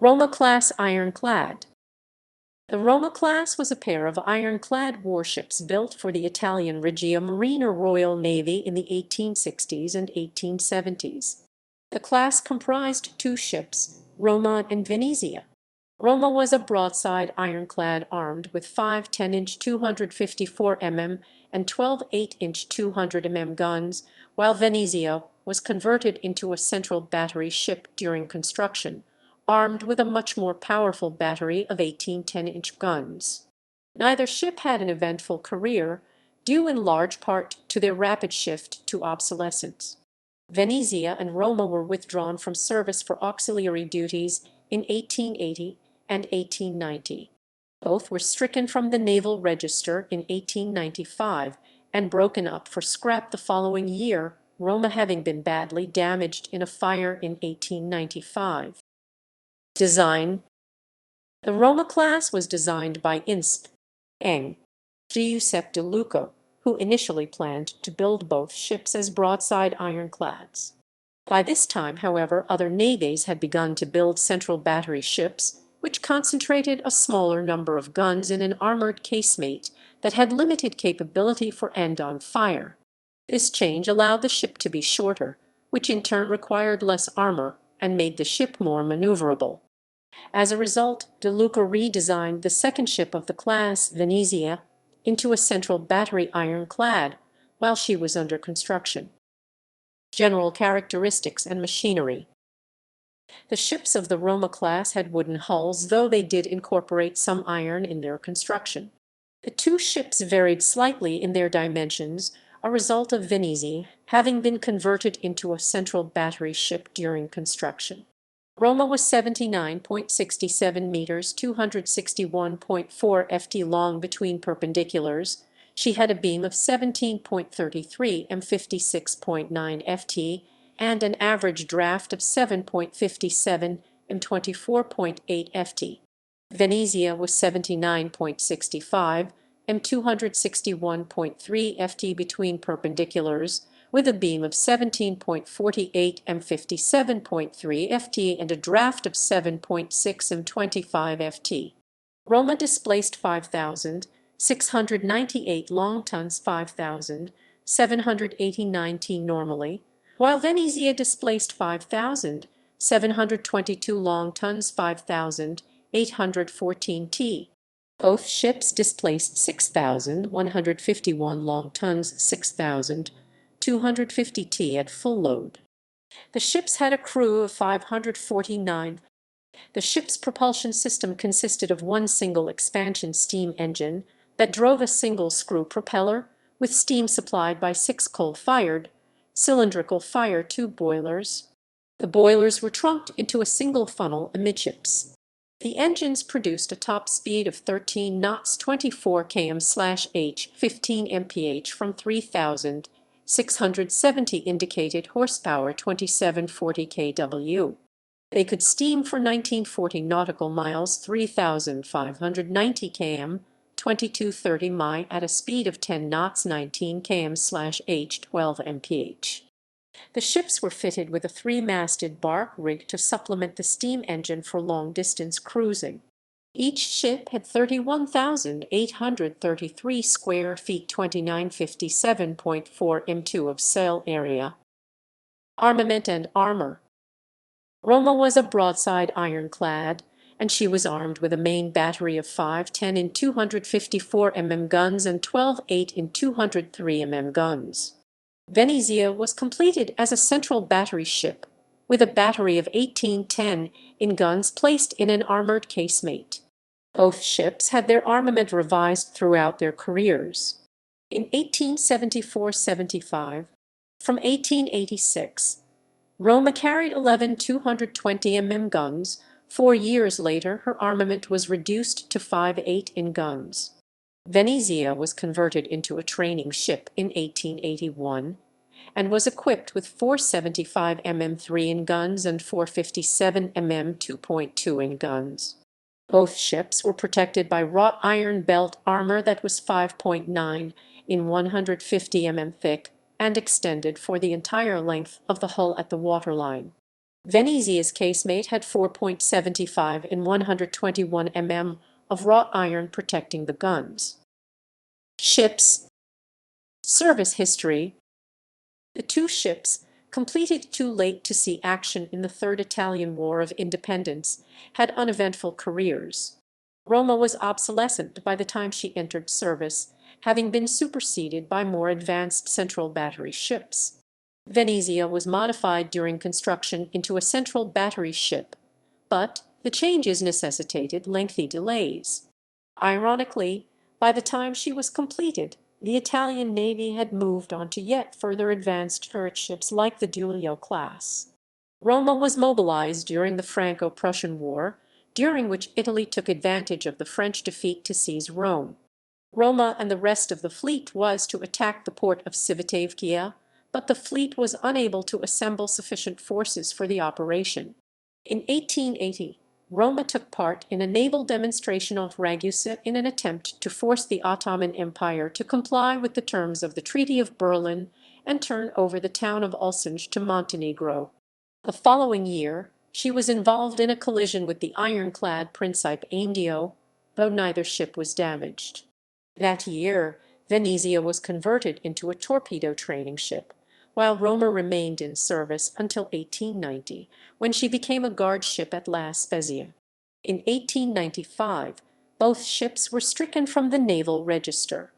Roma-class ironclad. The Roma-class was a pair of ironclad warships built for the Italian Regia Marina Royal Navy in the 1860s and 1870s. The class comprised two ships, Roma and Venezia. Roma was a broadside ironclad armed with five 10-inch 254 mm and 12 8-inch 200 mm guns, while Venezia was converted into a central battery ship during construction, armed with a much more powerful battery of 18 10-inch guns. Neither ship had an eventful career, due in large part to their rapid shift to obsolescence. Venezia and Roma were withdrawn from service for auxiliary duties in 1880 and 1890. Both were stricken from the Naval Register in 1895 and broken up for scrap the following year, Roma having been badly damaged in a fire in 1895. Design. The Roma class was designed by Insp. Eng. Giuseppe De Luca, who initially planned to build both ships as broadside ironclads. By this time, however, other navies had begun to build central battery ships, which concentrated a smaller number of guns in an armored casemate that had limited capability for end-on fire. This change allowed the ship to be shorter, which in turn required less armor and made the ship more maneuverable. As a result, De Luca redesigned the second ship of the class, Venezia, into a central battery ironclad while she was under construction. General characteristics and machinery. The ships of the Roma class had wooden hulls, though they did incorporate some iron in their construction. The two ships varied slightly in their dimensions, a result of Venezia having been converted into a central battery ship during construction. Roma was 79.67 meters, 261.4 ft long between perpendiculars. She had a beam of 17.33 and 56.9 ft and an average draft of 7.57 and 24.8 ft. Venezia was 79.65 and 261.3 ft between perpendiculars, with a beam of 17.48 and 57.3 ft and a draft of 7.6 and 25 ft. Roma displaced 5,698 long tons, 5,789 t normally, while Venezia displaced 5,722 long tons, 5,814 t. Both ships displaced 6,151 long tons, 6,250 t at full load. The ships had a crew of 549. The ship's propulsion system consisted of one single expansion steam engine that drove a single screw propeller with steam supplied by 6 coal-fired, cylindrical fire tube boilers. The boilers were trunked into a single funnel amidships. The engines produced a top speed of 13 knots, 24 km/h, 15 mph from 3,670 indicated horsepower, 2740 kW. They could steam for 1940 nautical miles, 3,590 km, 2230 mi at a speed of 10 knots, 19 km/h, 12 mph. The ships were fitted with a 3-masted bark rig to supplement the steam engine for long-distance cruising. Each ship had 31,833 square feet, 2957.4 m2 of sail area. Armament and armor. Roma was a broadside ironclad, and she was armed with a main battery of 5 10 in 254 mm guns and 12 8 in 203 mm guns. Venezia was completed as a central battery ship, with a battery of 18 10 in guns placed in an armored casemate. Both ships had their armament revised throughout their careers. In 1874-75, from 1886, Roma carried 11 220 mm guns. 4 years later, her armament was reduced to 5 8 in guns. Venezia was converted into a training ship in 1881 and was equipped with 475 mm 3 in guns and 457 mm 2.2 in guns. Both ships were protected by wrought iron belt armor that was 5.9 in 150 mm thick and extended for the entire length of the hull at the waterline. Venezia's casemate had 4.75 and 121 mm of wrought iron protecting the guns. Ships. Service history. The two ships, completed too late to see action in the Third Italian War of Independence, had uneventful careers. Roma was obsolescent by the time she entered service, having been superseded by more advanced central battery ships. Venezia was modified during construction into a central battery ship, but the changes necessitated lengthy delays. Ironically, by the time she was completed, the Italian Navy had moved on to yet further advanced turret ships like the Roma-class. Roma was mobilized during the Franco-Prussian War, during which Italy took advantage of the French defeat to seize Rome. Roma and the rest of the fleet was to attack the port of Civitavecchia, but the fleet was unable to assemble sufficient forces for the operation. In 1880, Roma took part in a naval demonstration off Ragusa in an attempt to force the Ottoman Empire to comply with the terms of the Treaty of Berlin and turn over the town of Ulsanj to Montenegro. The following year, she was involved in a collision with the ironclad Principe Indio, though neither ship was damaged. That year, Venezia was converted into a torpedo training ship, while Roma remained in service until 1890, when she became a guard ship at La Spezia. In 1895, both ships were stricken from the naval register.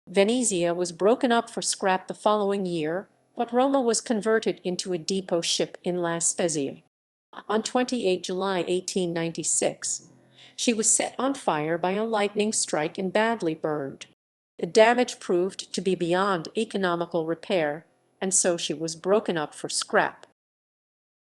Venezia was broken up for scrap the following year, but Roma was converted into a depot ship in La Spezia. On 28 July 1896, she was set on fire by a lightning strike and badly burned. The damage proved to be beyond economical repair, and so she was broken up for scrap.